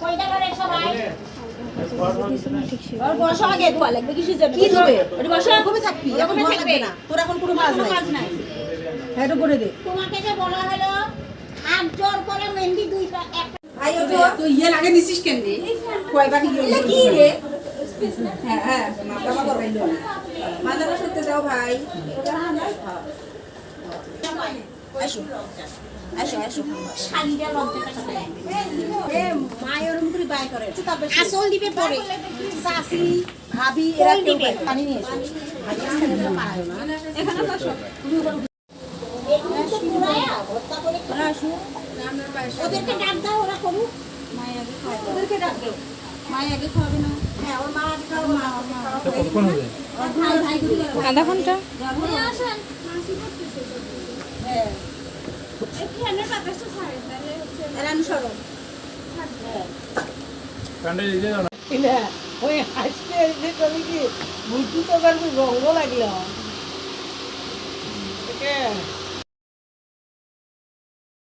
কয়টা করে সবাই আর বসা আগে ধোয়া লাগবে কিসের জন্য? কি ধোবে? ওটা বসা কবে থাকবি? এখন ধোয়া লাগবে না। তোর এখন কোনো কাজ নাই। হ্যাঁ এটা করে দে। তোমাকে যে বলা হলো হাত জোর করে মেহেন্দি দুইটা একটা ভাই ওঠো। তুই ইয়ে লাগে নিছিস কেন রে? কয় বাকি গেল কি রে? হ্যাঁ হ্যাঁ মাথা মাথা রাইলো। মাথাটা সত্যি দাও ভাই। আসো আসো আসো শাড়িটা লজ্জাটা করে এ মায়ের মুখে বাই করে আসল দিবে পরে চাচি ভাবি এরা কেউ দিবে। পানি নিয়ে এসো এখানে বসো এগুলো তো পুরায়া ভর্তা করে আসো ওদেরকে ডাক দাও ওরা করুক ওদেরকে ডাক দাও মায়ের আগে খাওয়াবে না হ্যাঁ ওর মা আগে খাওয়া মা কতক্ষণ হবে? আধা ঘন্টা আসেন হ্যাঁ এরান সরো কান্ডে দিতে দাও না। ওই হাসতে হাসতে তুমি কি বুদ্ধি তো রঙ্গ লাগলো